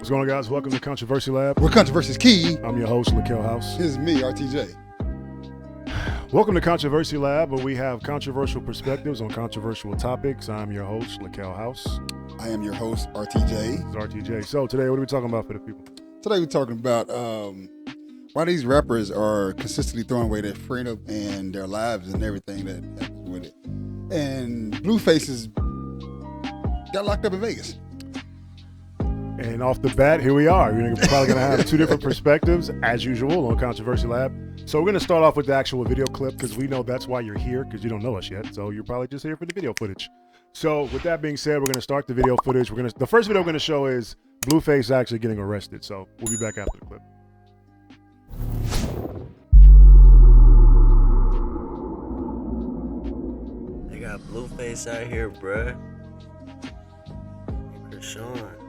What's going on, guys? Welcome to Controversy Lab. Where controversy's key. I'm your host, Lakel House. This is me, RTJ. Welcome to Controversy Lab, where we have controversial perspectives on controversial topics. I'm your host, Lakel House. I am your host, RTJ. This is RTJ. So today, what are we talking about for the people? Today we're talking about why these rappers are consistently throwing away their freedom and their lives and everything that happens with it. And Blueface got locked up in Vegas. And off the bat, here we are. We're probably going to have two different perspectives, as usual, on Controversy Lab. So we're going to start off with the actual video clip, because we know that's why you're here, because you don't know us yet. So you're probably just here for the video footage. So with that being said, we're going to start the video footage. The first video we're going to show is Blueface actually getting arrested. So we'll be back after the clip. They got Blueface out here, bruh. And Chrisean.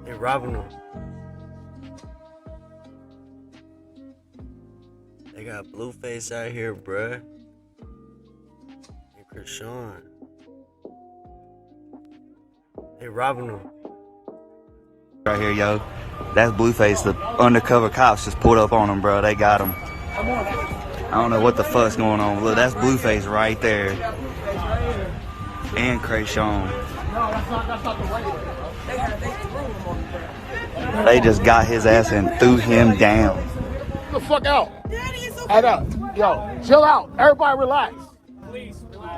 They robbing them. They got Blueface out here, bruh. And Chrisean. They robbing them. Right here, yo. That's Blueface. The undercover cops just pulled up on him, bro. They got him. I don't know what the fuck's going on. Look, that's Blueface right there. And Chrisean. They just got his ass and threw him down. Get the fuck out. Head up. Yo, chill out. Everybody relax.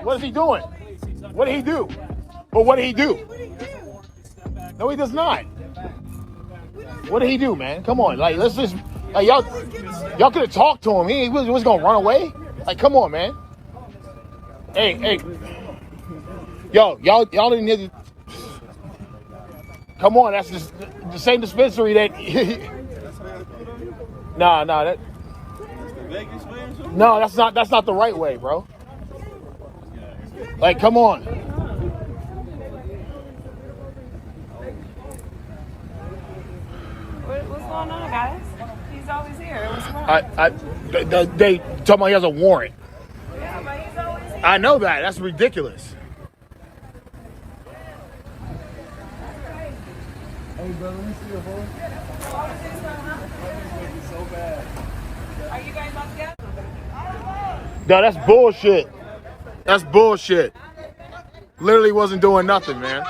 What is he doing? What did he do? But what did he do? No, he does not. What did he do, man? Come on, like let's just like y'all could have talked to him. He was gonna run away. Like, come on, man. Hey. Yo, y'all didn't need to. Come on, that's just the same dispensary that. Nah, that. No, that's not the right way, bro. Like, come on. What's going on, guys? He's always here. What's going on? They talking about he has a warrant. Yeah, but he's always here. I know that. That's ridiculous. Hey, brother, let me see your phone. So bad. Are you guys all together? No, that's bullshit. That's bullshit. Literally wasn't doing nothing, man.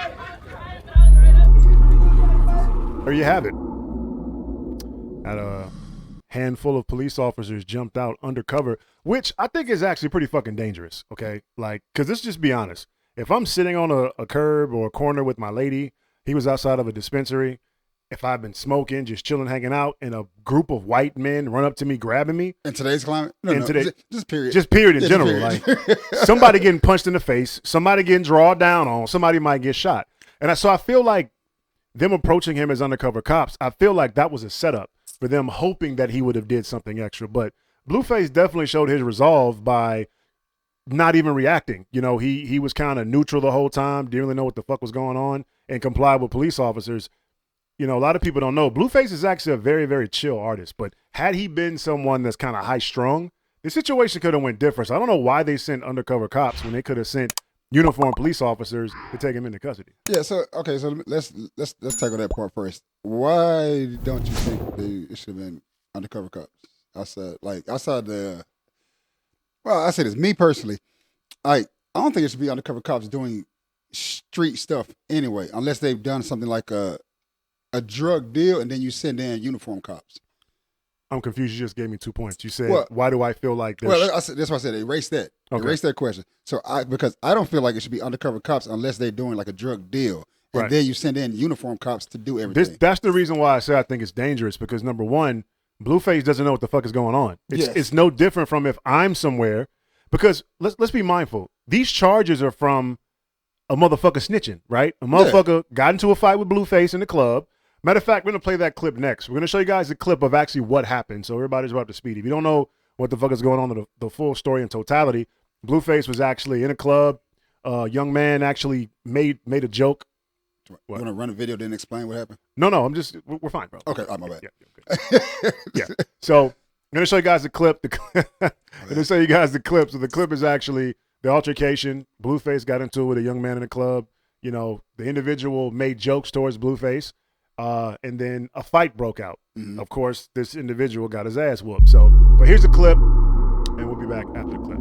There you have it. Had a handful of police officers jumped out undercover, which I think is actually pretty fucking dangerous, okay? Like, because let's just be honest. If I'm sitting on a curb or a corner with my lady, he was outside of a dispensary, if I've been smoking, just chilling, hanging out, and a group of white men run up to me, grabbing me. In today's climate? Just period. Just period in general. Period. Like, somebody getting punched in the face, somebody getting drawn down on, somebody might get shot. And so I feel like them approaching him as undercover cops, I feel like that was a setup for them hoping that he would have did something extra. But Blueface definitely showed his resolve by not even reacting. You know, he was kind of neutral the whole time, didn't really know what the fuck was going on, and complied with police officers. You know, a lot of people don't know. Blueface is actually a very, very chill artist. But had he been someone that's kind of high-strung, the situation could have went different. So I don't know why they sent undercover cops when they could have sent uniformed police officers to take him into custody. Yeah. So okay. So let's tackle that part first. Why don't you think it should have been undercover cops outside the? Well, I say this. Me personally, I don't think it should be undercover cops doing street stuff anyway, unless they've done something like a drug deal, and then you send in uniform cops. I'm confused. You just gave me 2 points. You said, why do I feel like this? Well, that's why I said erase that. Okay. Erase that question. So because I don't feel like it should be undercover cops unless they're doing like a drug deal. And right. Then you send in uniform cops to do everything. That's the reason why I say I think it's dangerous, because number one, Blueface doesn't know what the fuck is going on. It's no different from if I'm somewhere, because let's be mindful. These charges are from a motherfucker snitching, right? A motherfucker got into a fight with Blueface in the club. Matter of fact, we're going to play that clip next. We're going to show you guys a clip of actually what happened, so everybody's up to speed. If you don't know what the fuck is going on, the full story in totality, Blueface was actually in a club. A young man actually made a joke. You want to run a video, then explain what happened? No, we're fine, bro. Okay, my bad. Yeah. So I'm going to show you guys the clip. I'm going to show you guys the clip. So the clip is actually the altercation. Blueface got into it with a young man in the club. the individual made jokes towards Blueface, and then a fight broke out. Mm-hmm. Of course, this individual got his ass whooped. So, but here's a clip, and we'll be back after the clip.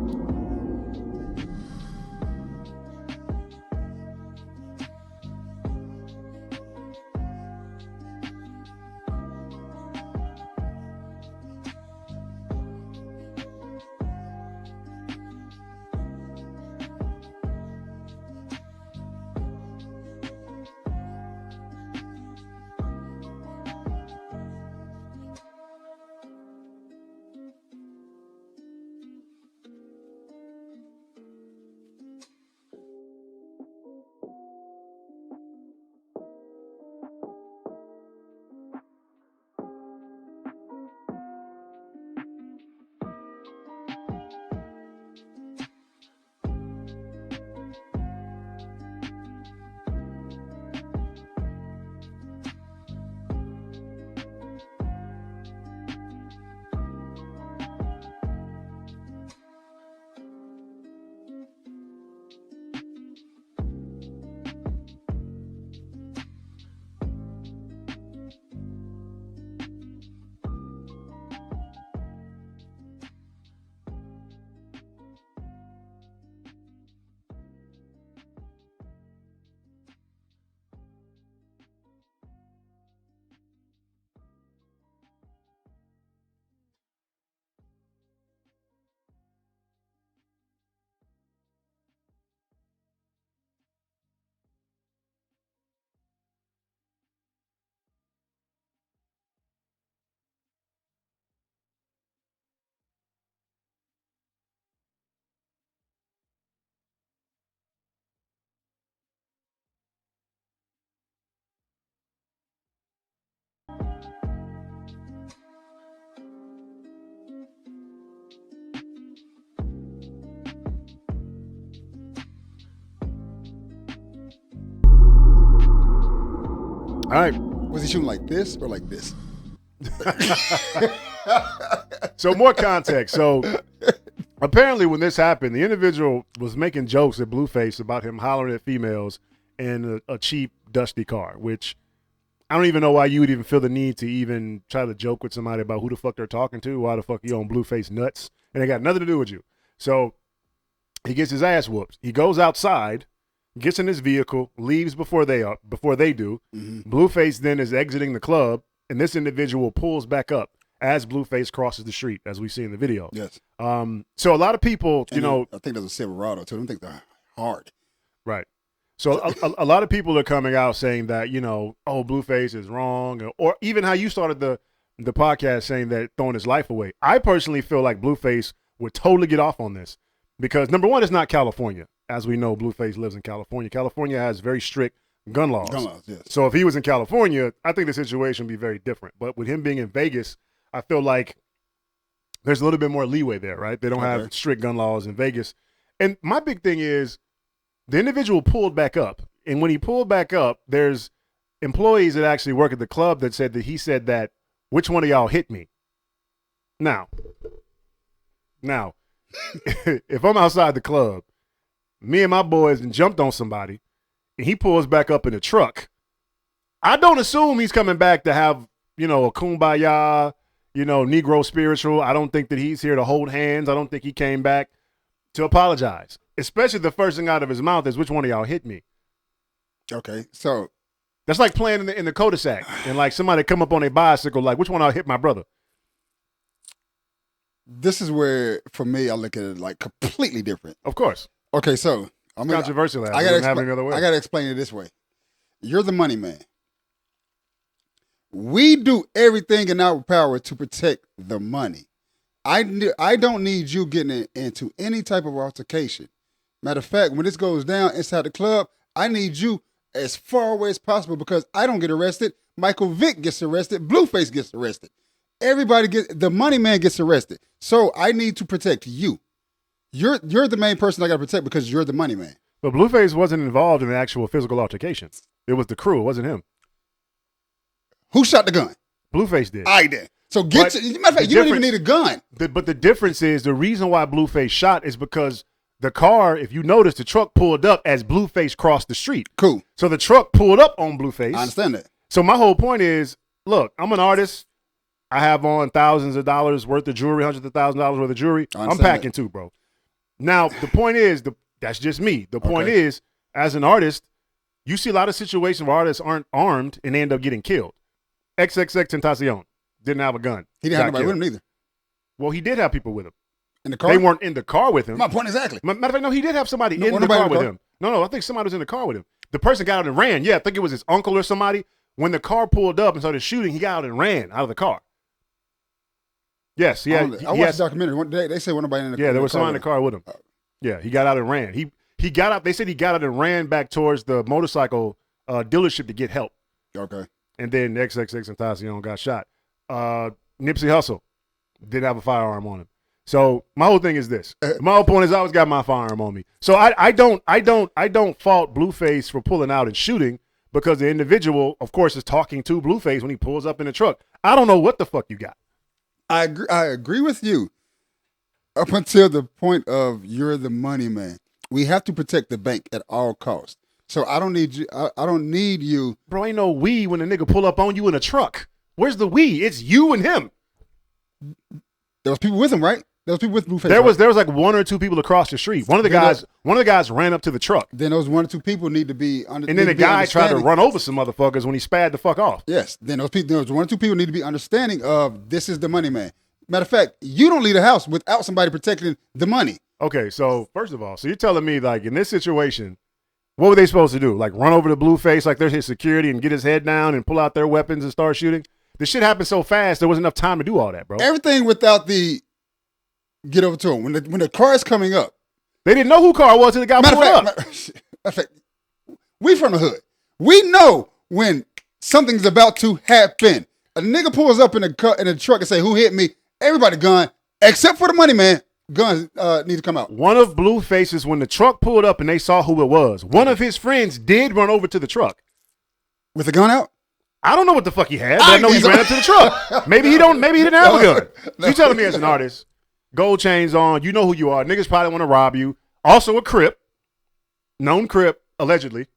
All right. Was he shooting like this or like this? So more context. So apparently when this happened, the individual was making jokes at Blueface about him hollering at females in a cheap, dusty car, which I don't even know why you would even feel the need to even try to joke with somebody about who the fuck they're talking to. Why the fuck you on Blueface nuts? And it got nothing to do with you. So he gets his ass whooped. He goes outside, gets in his vehicle, leaves before they do. Mm-hmm. Blueface then is exiting the club, and this individual pulls back up as Blueface crosses the street, as we see in the video. Yes. So a lot of people, I think there's a Silverado too. I don't think they're hard. Right. So a lot of people are coming out saying that, oh, Blueface is wrong, or even how you started the podcast saying that throwing his life away. I personally feel like Blueface would totally get off on this because, number one, it's not California. As we know, Blueface lives in California. California has very strict gun laws. Yes. So if he was in California, I think the situation would be very different. But with him being in Vegas, I feel like there's a little bit more leeway there, right? They don't have strict gun laws in Vegas. And my big thing is the individual pulled back up. And when he pulled back up, there's employees that actually work at the club that said that he said that, which one of y'all hit me? Now, if I'm outside the club, me and my boys and jumped on somebody, and he pulls back up in a truck, I don't assume he's coming back to have, a kumbaya, Negro spiritual. I don't think that he's here to hold hands. I don't think he came back to apologize. Especially the first thing out of his mouth is, which one of y'all hit me? Okay, so. That's like playing in the cul-de-sac, and like somebody come up on a bicycle, like, which one I'll hit my brother? This is where, for me, I look at it like completely different. Of course. Okay, so. It's controversial. I got to explain it this way. You're the money man. We do everything in our power to protect the money. I don't need you getting into any type of altercation. Matter of fact, when this goes down inside the club, I need you as far away as possible because I don't get arrested. Michael Vick gets arrested. Blueface gets arrested. The money man gets arrested. So I need to protect you. You're the main person I got to protect because you're the money man. But Blueface wasn't involved in the actual physical altercation. It was the crew. It wasn't him. Who shot the gun? Blueface did. I did. So matter of fact, you don't even need a gun. But the difference is the reason why Blueface shot is because The car, if you notice, the truck pulled up as Blueface crossed the street. Cool. So the truck pulled up on Blueface. I understand that. So my whole point is, look, I'm an artist. I have on thousands of dollars worth of jewelry, hundreds of thousands of dollars worth of jewelry. I'm packing too, bro. Now, the point is, that's just me. The point is, as an artist, you see a lot of situations where artists aren't armed and they end up getting killed. XXX Tentacion didn't have a gun. He didn't have nobody with him either. Well, he did have people with him. In the car? They weren't in the car with him. My point exactly. Matter of fact, no, he did have somebody in the car with him. No, I think somebody was in the car with him. The person got out and ran. Yeah, I think it was his uncle or somebody. When the car pulled up and started shooting, he got out and ran out of the car. Yes, yeah. I watched the documentary. They said nobody in the car. Yeah, there was somebody in the car with him. Yeah, he got out and ran. He got out. They said he got out and ran back towards the motorcycle dealership to get help. Okay. And then XXX Tentacion got shot. Nipsey Hussle didn't have a firearm on him. So my whole thing is this. My whole point is I always got my firearm on me. So I don't fault Blueface for pulling out and shooting because the individual, of course, is talking to Blueface when he pulls up in the truck. I don't know what the fuck you got. I agree with you up until the point of you're the money man. We have to protect the bank at all costs. So I don't need you. I don't need you. Bro, ain't no we when a nigga pull up on you in a truck. Where's the we? It's you and him. There was people with him, right? There was people with Blueface. There was like one or two people across the street. One of the guys ran up to the truck. Then those one or two people need to be and then the guy tried to run over some motherfuckers when he spad the fuck off. Yes. Then those one or two people need to be understanding of this is the money man. Matter of fact, you don't leave the house without somebody protecting the money. Okay, so first of all, so you're telling me like in this situation, what were they supposed to do? Like run over to Blueface like there's his security and get his head down and pull out their weapons and start shooting? This shit happened so fast there wasn't enough time to do all that, bro. Everything without the get over to him. When the car is coming up. They didn't know who car was until the guy pulled up. Matter of fact, we from the hood. We know when something's about to happen. A nigga pulls up in a truck and say, who hit me? Everybody gun, except for the money man. Guns need to come out. One of Blueface's, when the truck pulled up and they saw who it was, one of his friends did run over to the truck. With the gun out? I don't know what the fuck he had, but I know he ran up to the truck. Maybe he didn't have a gun. You telling me as an artist, gold chains on, you know who you are. Niggas probably want to rob you. Also a Crip, known Crip, allegedly.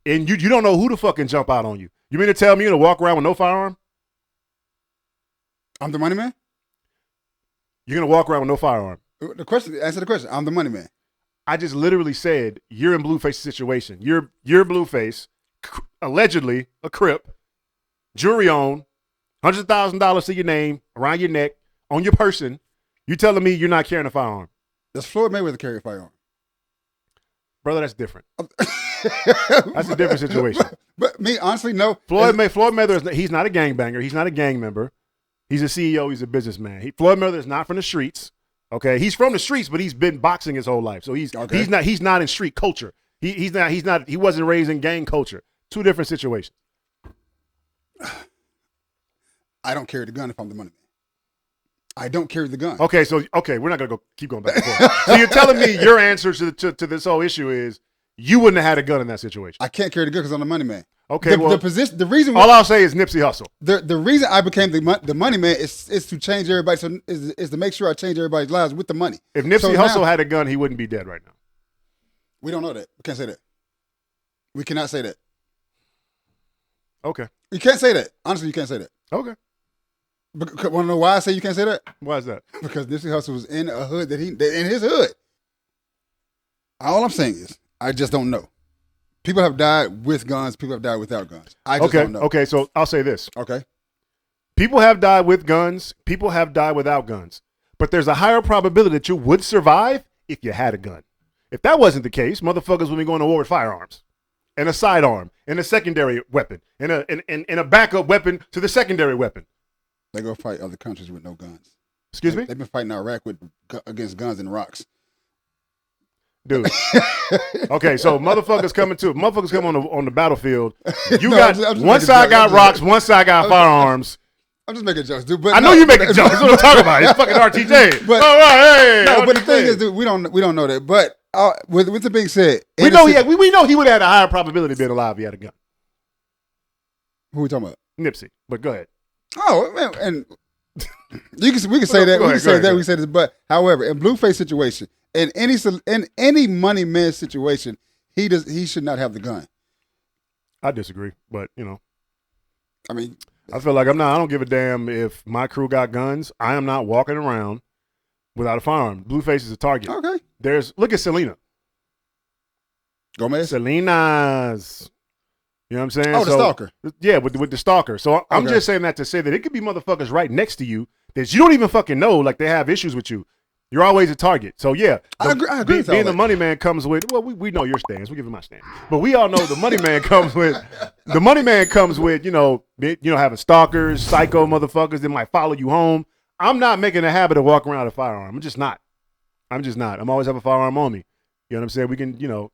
And you don't know who the fucking jump out on you. You mean to tell me to walk around with no firearm? I'm the money man? You're going to walk around with no firearm. Answer the question. I'm the money man. I just literally said you're in Blueface's situation. You're Blueface, allegedly a Crip, jewelry on, $100,000 to your name, around your neck, on your person. You telling me you're not carrying a firearm? Does Floyd Mayweather carry a firearm? Brother, that's different. That's a different situation. But me, honestly, no. Floyd Mayweather, he's not a gangbanger. He's not a gang member. He's a CEO. He's a businessman. Floyd Mayweather is not from the streets. Okay, he's from the streets, but he's been boxing his whole life. So he's not in street culture. He wasn't raised in gang culture. Two different situations. I don't carry the gun if I'm the money man. I don't carry the gun. Okay, we're not gonna keep going back and forth. So you're telling me your answer to this whole issue is you wouldn't have had a gun in that situation. I can't carry the gun because I'm the money man. Okay, the reason all I'll say is Nipsey Hussle. The reason I became the money man is to change everybody. So is to make sure I change everybody's lives with the money. If Nipsey Hussle had a gun, he wouldn't be dead right now. We don't know that. We can't say that. We cannot say that. Okay. You can't say that. Honestly, you can't say that. Okay. Want to know why I say you can't say that? Why is that? Because Nipsey Hussle was in a hood in his hood. All I'm saying is, I just don't know. People have died with guns. People have died without guns. I just don't know. Okay, so I'll say this. Okay. People have died with guns. People have died without guns. But there's a higher probability that you would survive if you had a gun. If that wasn't the case, motherfuckers would be going to war with firearms and a sidearm and a secondary weapon and a backup weapon to the secondary weapon. They go fight other countries with no guns. Excuse me? They've been fighting Iraq against guns and rocks. Dude. Okay, so motherfuckers come on the battlefield. One side got rocks, one side got firearms. I'm just making jokes, dude. But I know you making jokes. That's what I'm talking about. It's fucking RTJ. But, all right, hey. No, but the thing is, dude, we don't know that. But with the being said, we know he would have had a higher probability of being alive if he had a gun. Who are we talking about? Nipsey. But go ahead. Oh man, and we can say that. We can say this. But however, in Blueface situation, in any money man situation, he should not have the gun. I disagree, but I mean, I feel like I don't give a damn if my crew got guns. I am not walking around without a firearm. Blueface is a target. okay. Look at Selena. Gomez. Selena's. You know what I'm saying? Oh, the stalker. Yeah, with the stalker. So I'm just saying that to say that it could be motherfuckers right next to you that you don't even fucking know, like they have issues with you. You're always a target. So yeah, I agree with being all the money man comes with. Well, we know your stance. We give him my stance, but we all know the money man comes with. The money man comes with having stalkers, psycho motherfuckers that might follow you home. I'm not making a habit of walking around with a firearm. I'm just not. I'm always have a firearm on me. You know what I'm saying? We can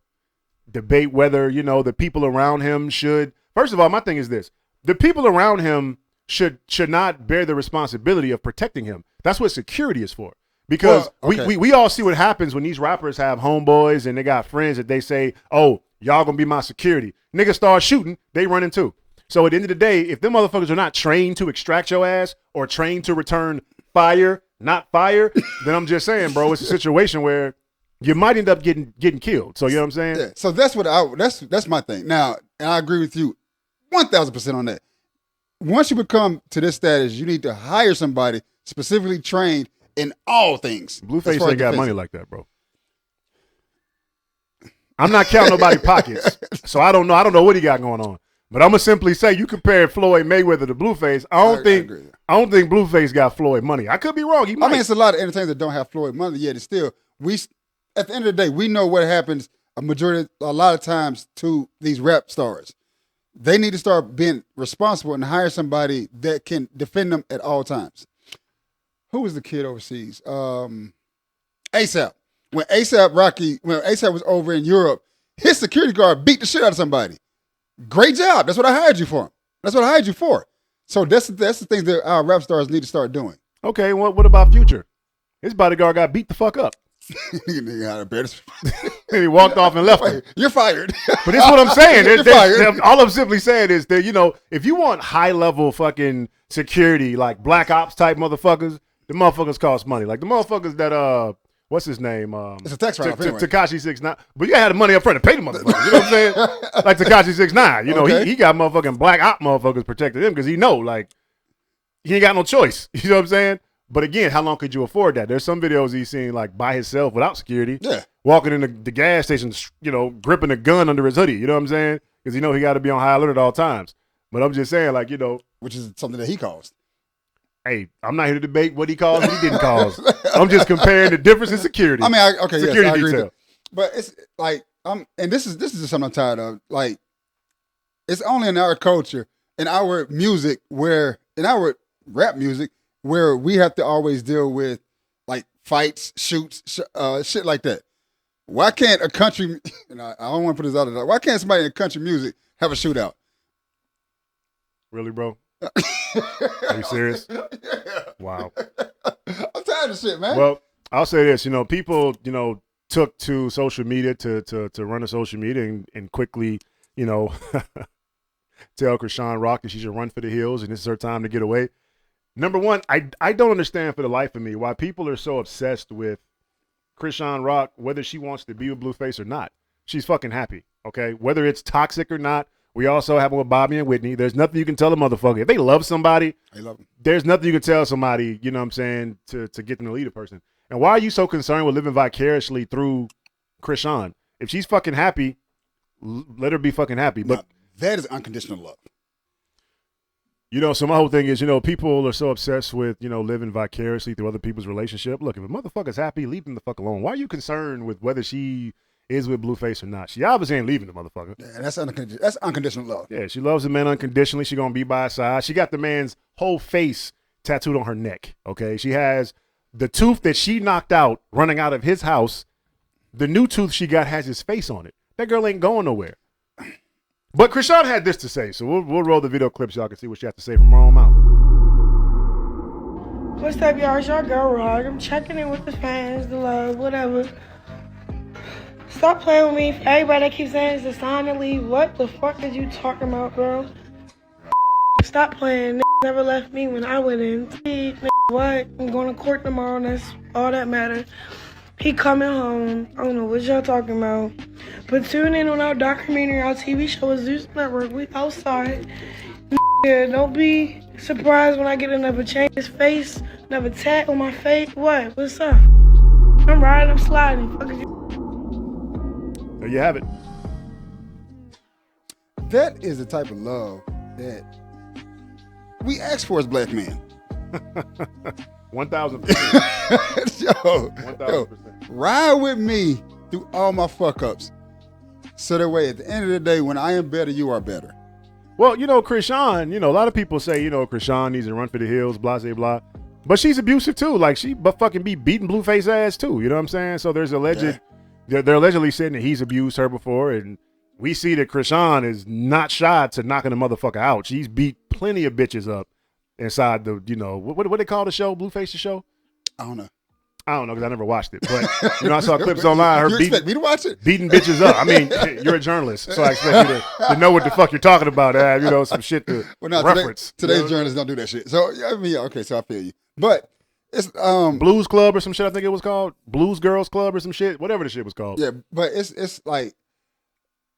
debate whether the people around him should. First of all, my thing is this: the people around him should not bear the responsibility of protecting him. That's what security is for. Because we all see what happens when these rappers have homeboys and they got friends that they say, oh, y'all gonna be my security. Niggas start shooting, they running too. So at the end of the day, if them motherfuckers are not trained to extract your ass or trained to return fire, not fire, then I'm just saying, bro, it's a situation where you might end up getting killed. So you know what I'm saying? Yeah. So that's that's my thing. Now, and I agree with you 1,000% on that. Once you become to this status, you need to hire somebody specifically trained in all things. Blueface ain't got money like that, bro. I'm not counting nobody's pockets, so I don't know what he got going on. But I'm gonna simply say, you compare Floyd Mayweather to Blueface. I don't think Blueface got Floyd money. I could be wrong. I mean, it's a lot of entertainers that don't have Floyd money yet. It's still at the end of the day, we know what happens a lot of times to these rap stars. They need to start being responsible and hire somebody that can defend them at all times. Who was the kid overseas? ASAP. When ASAP was over in Europe, his security guard beat the shit out of somebody. Great job. That's what I hired you for. So that's the things that our rap stars need to start doing. Okay, what about Future? His bodyguard got beat the fuck up. He walked off and left him. You're fired. But it's what I'm saying. You're fired. All I'm simply saying is that, if you want high level fucking security, like black ops type motherfuckers, the motherfuckers cost money. Like the motherfuckers that what's his name? It's a tax write-off anyway. Tekashi 6ix9ine. But you gotta have the money up front to pay the motherfuckers. You know what I'm saying? Like Tekashi 6ix9ine. Okay. He got motherfucking black op motherfuckers protecting him because he know, like, he ain't got no choice. You know what I'm saying? But again, how long could you afford that? There's some videos he's seen like by himself without security. Yeah. Walking in the gas station, gripping a gun under his hoodie. You know what I'm saying? Because he got to be on high alert at all times. But I'm just saying, like, which is something that he caused. Hey, I'm not here to debate what he caused, what he didn't cause. I'm just comparing the difference in security. I mean, security I agree. detail. But it's like, and this is just something I'm tired of. Like, it's only in our culture, in our music, in our rap music, where we have to always deal with like fights, shoots, shit like that. Why can't a country? And I don't want to put this out there. Why can't somebody in country music have a shootout? Really, bro? Are you serious? Yeah. Wow. I'm tired of shit, man. Well, I'll say this. People, took to social media to run a social media and quickly, tell Chrisean Rock that she should run for the hills and this is her time to get away. Number one, I don't understand for the life of me why people are so obsessed with Chrisean Rock, whether she wants to be with Blueface or not. She's fucking happy, okay? Whether it's toxic or not. We also have one with Bobby and Whitney. There's nothing you can tell a motherfucker. If they love somebody, there's nothing you can tell somebody, you know what I'm saying, to get them to lead a person. And why are you so concerned with living vicariously through Chrisean? If she's fucking happy, let her be fucking happy. But that is unconditional love. So my whole thing is, people are so obsessed with, living vicariously through other people's relationship. Look, if a motherfucker's happy, leave them the fuck alone. Why are you concerned with whether she is with Blueface or not? She obviously ain't leaving the motherfucker. Yeah, that's unconditional love. Yeah, she loves the man unconditionally. She gonna be by his side. She got the man's whole face tattooed on her neck, okay? She has the tooth that she knocked out running out of his house. The new tooth she got has his face on it. That girl ain't going nowhere. But Chrisean had this to say, so we'll roll the video clips. Y'all can see what she has to say from her own mouth. What's up, y'all? It's your girl, Rock. I'm checking in with the fans, the love, whatever. Stop playing with me. Everybody that keeps saying it's a sign to leave. What the fuck is you talking about, bro? Stop playing. Never left me when I went in. What? I'm going to court tomorrow, and that's all that matters. He coming home. I don't know what y'all talking about. But tune in on our documentary, our TV show is Zeus Network. We outside. Yeah, don't be surprised when I get another change his face, another tat on my face. What? What's up? I'm riding, I'm sliding. Fuck is you. There you have it. That is the type of love that we ask for as black men. 1,000%. yo, 1,000%. Ride with me through all my fuck ups. So that way, at the end of the day, when I am better, you are better. Well, Chrisean, a lot of people say, Chrisean needs to run for the hills, blah, blah, blah. But she's abusive too. Like she fucking be beating Blueface ass too. You know what I'm saying? So there's they're allegedly saying that he's abused her before, and we see that Chrisean is not shy to knocking the motherfucker out. She's beat plenty of bitches up inside the, what they call the show, Blueface the show? I don't know because I never watched it. But I saw clips online. Her you expect me to watch it? Beating bitches up. I mean, you're a journalist, so I expect you to know what the fuck you're talking about. Some shit to reference. Today's journalists don't do that shit. So okay, so I feel you. But it's Blues Club or some shit. I think it was called Blues Girls Club or some shit. Whatever the shit was called. Yeah, but it's like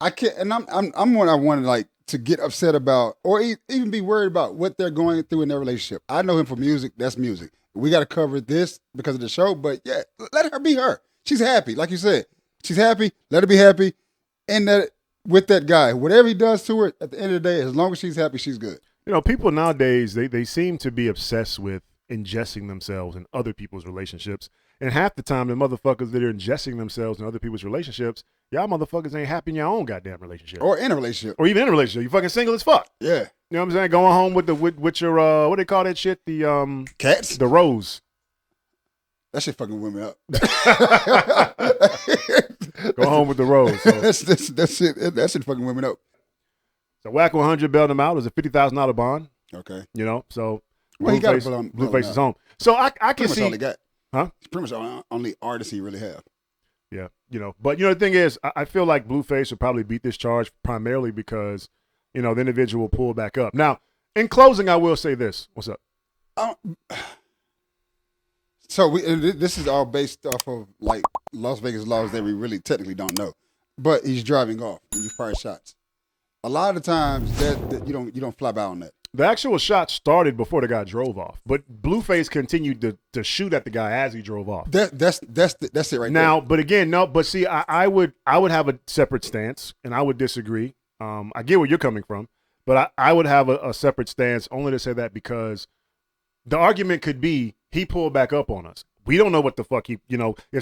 I can't, and I'm one I want to like to get upset about or even be worried about what they're going through in their relationship. I know him for music. That's music. We got to cover this because of the show, but yeah, let her be her. She's happy, like you said. She's happy. Let her be happy, and that with that guy, whatever he does to her, at the end of the day, as long as she's happy, she's good. People nowadays they seem to be obsessed with ingesting themselves in other people's relationships, and half the time the motherfuckers that are ingesting themselves in other people's relationships, y'all motherfuckers ain't happy in your own goddamn relationship, or in a relationship, or even in a relationship. You fucking single as fuck. Yeah. You know what I'm saying? Going home with your what they call that shit? The cats? The rose. That shit fucking women up. Go home with the rose. So. That shit fucking women up. So Whack 100 bailed him out. It was a $50,000 bond. Okay. So well, Blueface is home. So I can see. Pretty much all he got. Huh? It's pretty much only artist he really have. Yeah, But the thing is, I feel like Blueface would probably beat this charge primarily because, the individual pulled back up. Now, in closing, I will say this. What's up? So this is all based off of like Las Vegas laws that we really technically don't know. But he's driving off and you fire shots. A lot of times that you don't fly by on that. The actual shot started before the guy drove off, but Blueface continued to shoot at the guy as he drove off. That's it right now. There. But again, no. But see, I would have a separate stance, and I would disagree. I get where you're coming from, but I would have a separate stance only to say that because the argument could be he pulled back up on us. We don't know what the fuck if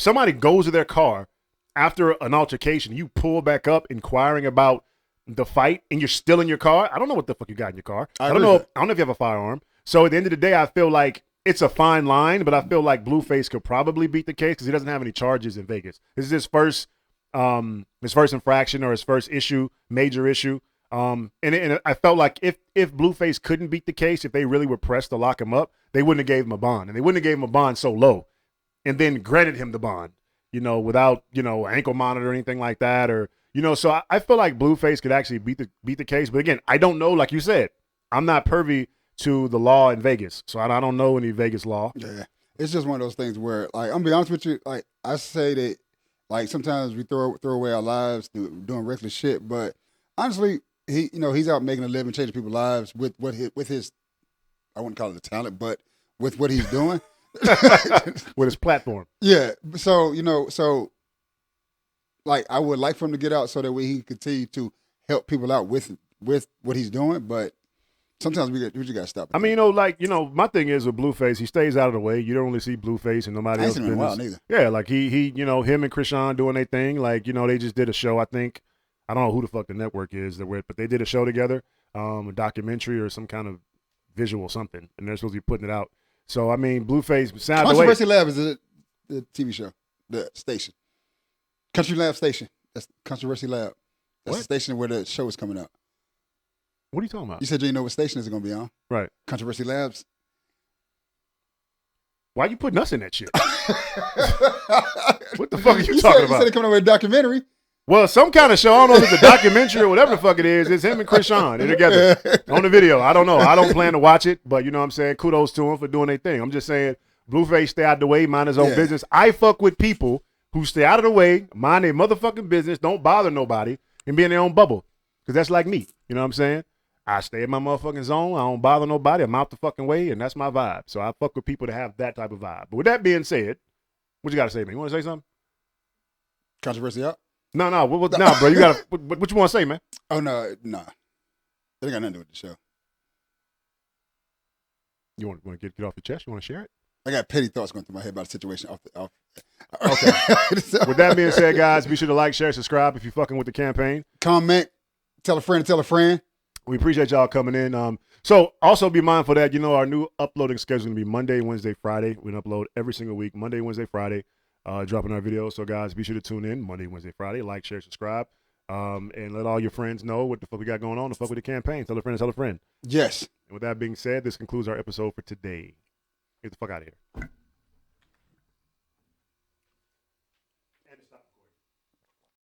somebody goes to their car after an altercation, you pull back up inquiring about the fight and you're still in your car. I don't know what the fuck you got in your car. I don't know if you have a firearm. So at the end of the day, I feel like it's a fine line, but I feel like Blueface could probably beat the case because he doesn't have any charges in Vegas. This is his first infraction or his first major issue. And I felt like if Blueface couldn't beat the case, if they really were pressed to lock him up, they wouldn't have gave him a bond, and they wouldn't have gave him a bond so low, and then granted him the bond, without ankle monitor or anything like that, or So I feel like Blueface could actually beat the case, but again, I don't know. Like you said, I'm not privy to the law in Vegas, so I don't know any Vegas law. Yeah, it's just one of those things where, like, I'm gonna be honest with you, like I say that, like sometimes we throw away our lives doing reckless shit, but honestly, he's out making a living, changing people's lives with his I wouldn't call it a talent, but with what he's doing. With his platform. Yeah. So, like, I would like for him to get out so that way he can continue to help people out with what he's doing, but sometimes we just got to stop. I mean, my thing is with Blueface, he stays out of the way. You don't really see Blueface and nobody else. In a while neither. Yeah, like he him and Chrisean doing their thing. Like, they just did a show, I think. I don't know who the fuck the network is they're with, but they did a show together, a documentary or some kind of visual something, and they're supposed to be putting it out. So, I mean, Blueface sounded the way. Controversy Lab is the TV show, the station. Country Lab Station. That's Controversy Lab. That's the station where the show is coming out. What are you talking about? You said you know what station is it going to be on? Right. Controversy Labs. Why are you putting us in that shit? What the fuck are you talking about? You said it coming out with a documentary. Well, some kind of show. I don't know if it's a documentary or whatever the fuck it is. It's him and Chrisean. They're together on the video. I don't know. I don't plan to watch it, but you know what I'm saying? Kudos to him for doing their thing. I'm just saying, Blueface stay out the way, mind his own business. I fuck with people who stay out of the way, mind their motherfucking business, don't bother nobody, and be in their own bubble. Because that's like me. You know what I'm saying? I stay in my motherfucking zone. I don't bother nobody. I'm out the fucking way, and that's my vibe. So I fuck with people that have that type of vibe. But with that being said, what you got to say, man? You want to say something? Controversy out? No, bro. You got to. What you want to say, man? Oh, no, nah. It ain't got nothing to do with the show. You want to get off your chest? You want to share it? I got petty thoughts going through my head about the situation. Okay. With that being said, guys, be sure to like, share, subscribe if you're fucking with the campaign. Comment, tell a friend to tell a friend. We appreciate y'all coming in. So also be mindful that, our new uploading schedule is going to be Monday, Wednesday, Friday. We're going to upload every single week, Monday, Wednesday, Friday, dropping our videos. So, guys, be sure to tune in Monday, Wednesday, Friday. Like, share, subscribe, and let all your friends know what the fuck we got going on. The fuck with the campaign. Tell a friend to tell a friend. Yes. And with that being said, this concludes our episode for today. Get the fuck out of here.